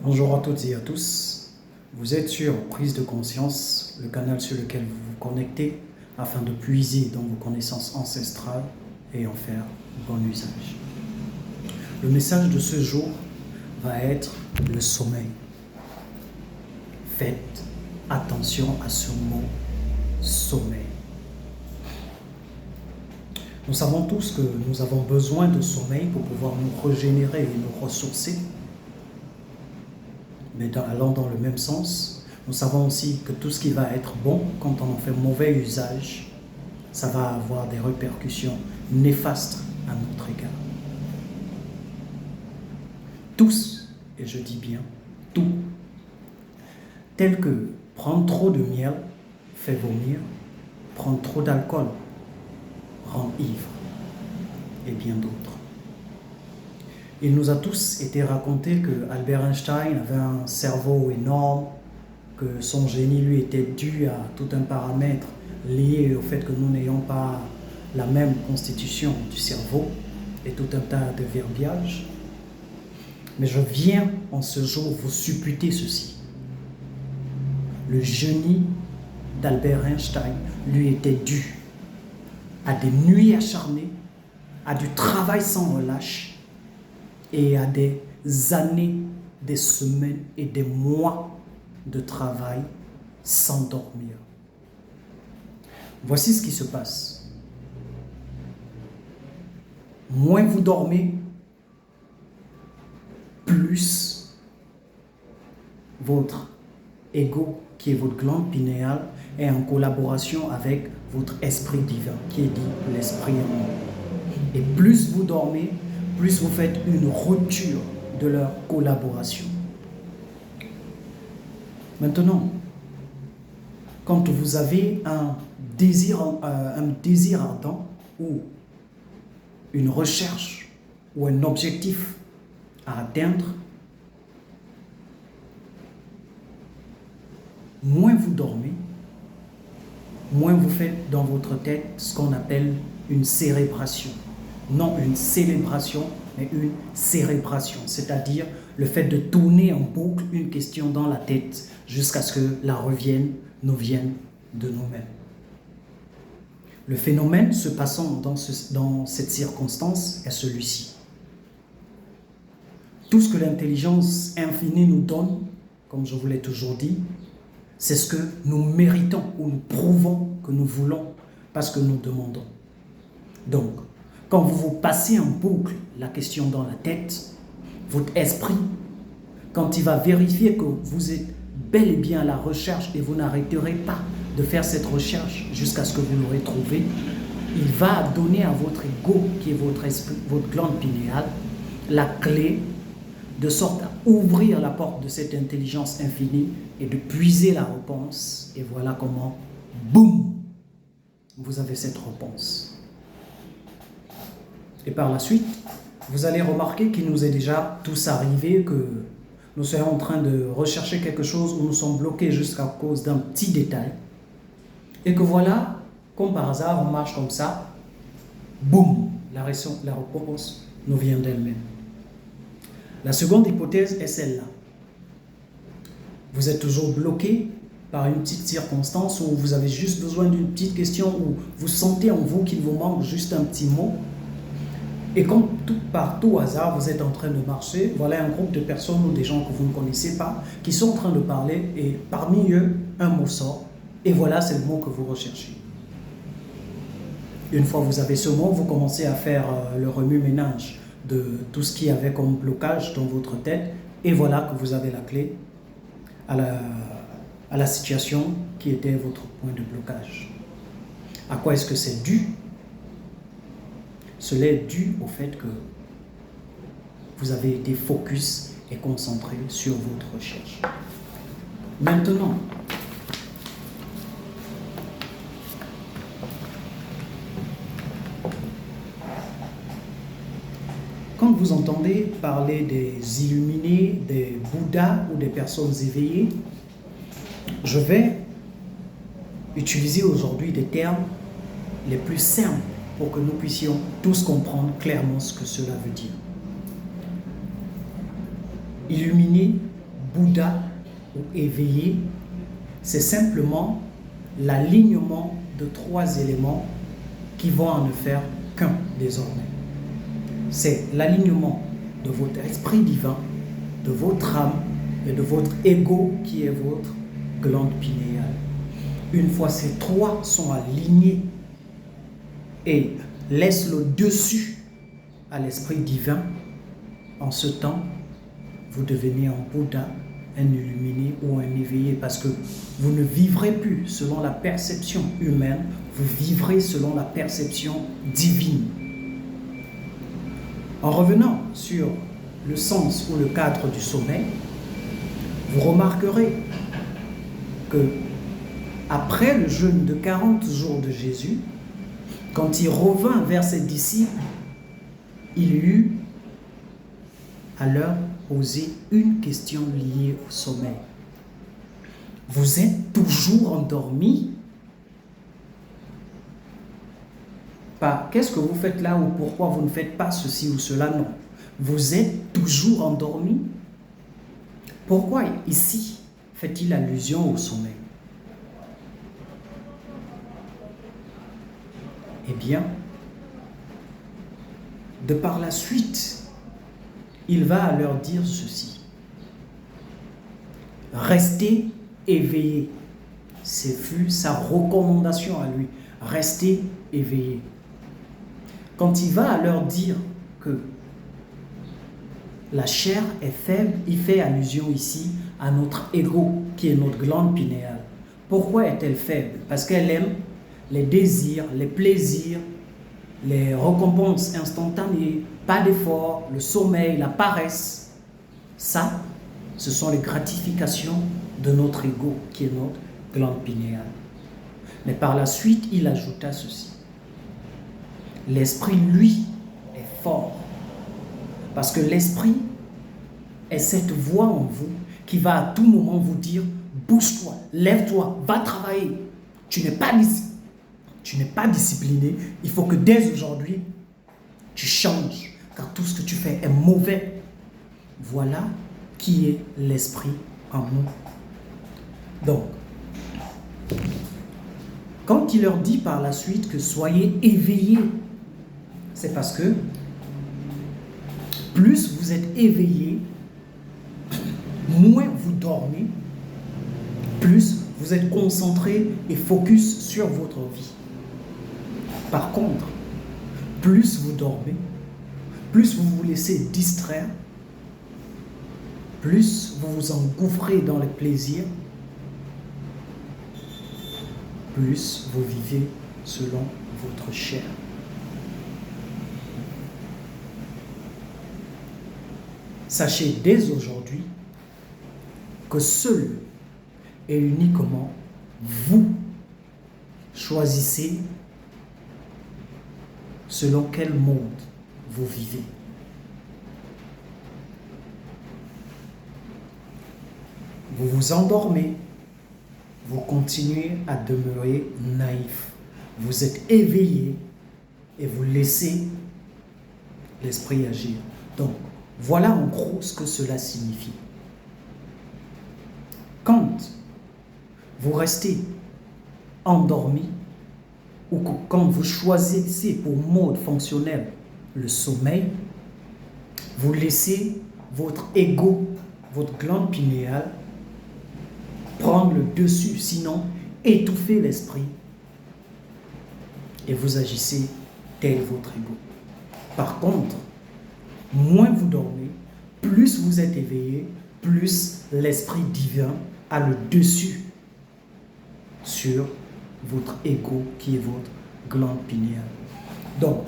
Bonjour à toutes et à tous. Vous êtes sur Prise de conscience, le canal sur lequel vous vous connectez afin de puiser dans vos connaissances ancestrales et en faire bon usage. Le message de ce jour va être le sommeil. Faites attention à ce mot sommeil. Nous savons tous que nous avons besoin de sommeil pour pouvoir nous régénérer et nous ressourcer. Mais allant dans le même sens, nous savons aussi que tout ce qui va être bon, quand on en fait mauvais usage, ça va avoir des répercussions néfastes à notre égard. Tous, et je dis bien tout, tels que prendre trop de miel fait vomir, prendre trop d'alcool rend ivre, et bien d'autres. Il nous a tous été raconté que Albert Einstein avait un cerveau énorme, que son génie lui était dû à tout un paramètre lié au fait que nous n'ayons pas la même constitution du cerveau et tout un tas de verbiages. Mais je viens en ce jour vous supputer ceci. Le génie d'Albert Einstein lui était dû à des nuits acharnées, à du travail sans relâche, et à des années, des semaines et des mois de travail sans dormir. Voici ce qui se passe. Moins vous dormez, plus votre ego, qui est votre glande pinéale, est en collaboration avec votre esprit divin, qui est dit l'esprit amour. Et plus vous dormez, plus vous faites une rupture de leur collaboration. Maintenant, quand vous avez un désir ardent ou une recherche ou un objectif à atteindre, moins vous dormez, moins vous faites dans votre tête ce qu'on appelle une cérébration. Non une célébration, mais une cérébration, c'est-à-dire le fait de tourner en boucle une question dans la tête jusqu'à ce que la revienne nous vienne de nous-mêmes. Le phénomène se passant dans cette circonstance est celui-ci. Tout ce que l'intelligence infinie nous donne, comme je vous l'ai toujours dit, c'est ce que nous méritons ou nous prouvons que nous voulons parce que nous demandons. Donc, quand vous vous passez en boucle la question dans la tête, votre esprit, quand il va vérifier que vous êtes bel et bien à la recherche et vous n'arrêterez pas de faire cette recherche jusqu'à ce que vous l'aurez trouvé, il va donner à votre ego, qui est votre esprit, votre glande pinéale, la clé de sorte à ouvrir la porte de cette intelligence infinie et de puiser la réponse. Et voilà comment, boum, vous avez cette réponse. Et par la suite, vous allez remarquer qu'il nous est déjà tous arrivé que nous soyons en train de rechercher quelque chose où nous sommes bloqués jusqu'à cause d'un petit détail. Et que voilà, comme par hasard, on marche comme ça, boum, la réponse nous vient d'elle-même. La seconde hypothèse est celle-là. Vous êtes toujours bloqué par une petite circonstance où vous avez juste besoin d'une petite question, où vous sentez en vous qu'il vous manque juste un petit mot. Et comme par tout hasard, vous êtes en train de marcher, voilà un groupe de personnes ou des gens que vous ne connaissez pas qui sont en train de parler et parmi eux, un mot sort. Et voilà, c'est le mot que vous recherchez. Une fois que vous avez ce mot, vous commencez à faire le remue-ménage de tout ce qu'il y avait comme blocage dans votre tête. Et voilà que vous avez la clé à la situation qui était votre point de blocage. À quoi est-ce que c'est dû ? Cela est dû au fait que vous avez été focus et concentré sur votre recherche. Maintenant, quand vous entendez parler des illuminés, des Bouddhas ou des personnes éveillées, je vais utiliser aujourd'hui des termes les plus simples pour que nous puissions tous comprendre clairement ce que cela veut dire. Illuminé, Bouddha ou éveillé, c'est simplement l'alignement de 3 éléments qui vont en ne faire qu'un désormais. C'est l'alignement de votre esprit divin, de votre âme et de votre ego qui est votre glande pinéale. Une fois ces 3 sont alignés et laissent le dessus à l'esprit divin, en ce temps, vous devenez un Bouddha, un illuminé ou un éveillé, parce que vous ne vivrez plus selon la perception humaine, vous vivrez selon la perception divine. En revenant sur le sens ou le cadre du sommeil, vous remarquerez que après le jeûne de 40 jours de Jésus, quand il revint vers ses disciples, il eut à leur poser une question liée au sommeil. Vous êtes toujours endormis? Pas qu'est-ce que vous faites là ou pourquoi vous ne faites pas ceci ou cela, non. Vous êtes toujours endormis? Pourquoi ici fait-il allusion au sommeil? Eh bien, de par la suite, il va leur dire ceci. Restez éveillés. Ce fut sa recommandation à lui. Restez éveillés. Quand il va leur dire que la chair est faible, il fait allusion ici à notre ego, qui est notre glande pinéale. Pourquoi est-elle faible? Parce qu'elle aime les désirs, les plaisirs, les récompenses instantanées, pas d'effort, le sommeil, la paresse. Ça, ce sont les gratifications de notre ego, qui est notre glande pinéale. Mais par la suite, il ajouta ceci. L'esprit, lui, est fort. Parce que l'esprit est cette voix en vous qui va à tout moment vous dire « Bouge-toi, lève-toi, va travailler. Tu n'es pas discipliné. Il faut que dès aujourd'hui, tu changes. Car tout ce que tu fais est mauvais. » Voilà qui est l'esprit en nous. Donc, quand il leur dit par la suite que soyez éveillés, c'est parce que plus vous êtes éveillés, moins vous dormez, plus vous êtes concentré et focus sur votre vie. Par contre, plus vous dormez, plus vous vous laissez distraire, plus vous vous engouffrez dans les plaisirs, plus vous vivez selon votre chair. Sachez dès aujourd'hui que seul et uniquement vous choisissez selon quel monde vous vivez. Vous vous endormez, vous continuez à demeurer naïf. Vous êtes éveillé et vous laissez l'esprit agir. Donc, voilà en gros ce que cela signifie. Quand vous restez endormi ou quand vous choisissez pour mode fonctionnel le sommeil, vous laissez votre ego, votre glande pinéale prendre le dessus, sinon étouffer l'esprit et vous agissez tel votre ego. Par contre, moins vous dormez, plus vous êtes éveillé, plus l'esprit divin a le dessus sur votre ego qui est votre glande pinéale. Donc,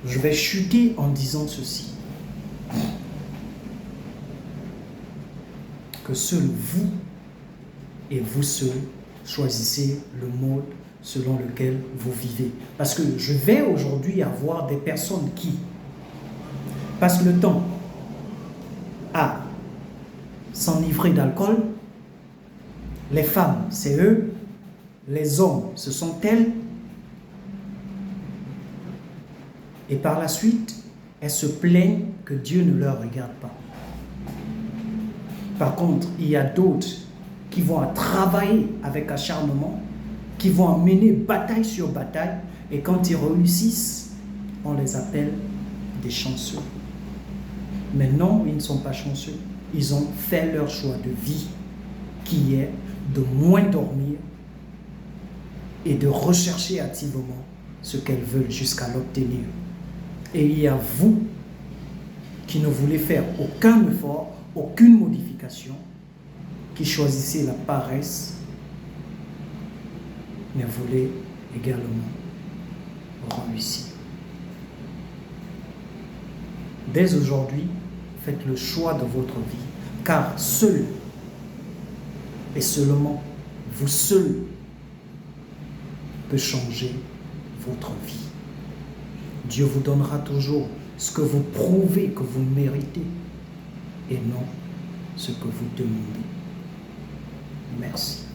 je vais chuter en disant ceci. Que seul vous et vous seul choisissez le mode selon lequel vous vivez. Parce que je vais aujourd'hui avoir des personnes qui passent le temps à s'enivrer d'alcool. Les femmes, c'est eux. Les hommes, ce sont elles. Et par la suite, elles se plaignent que Dieu ne leur regarde pas. Par contre, il y a d'autres qui vont travailler avec acharnement, qui vont mener bataille sur bataille, et quand ils réussissent, on les appelle des chanceux. Mais non, ils ne sont pas chanceux. Ils ont fait leur choix de vie, qui est de moins dormir et de rechercher activement ce qu'elles veulent jusqu'à l'obtenir. Et il y a vous qui ne voulez faire aucun effort, aucune modification, qui choisissez la paresse, mais voulez également réussir. Dès aujourd'hui, faites le choix de votre vie, car seul et seulement vous seul peut changer votre vie. Dieu vous donnera toujours ce que vous prouvez que vous méritez et non ce que vous demandez. Merci.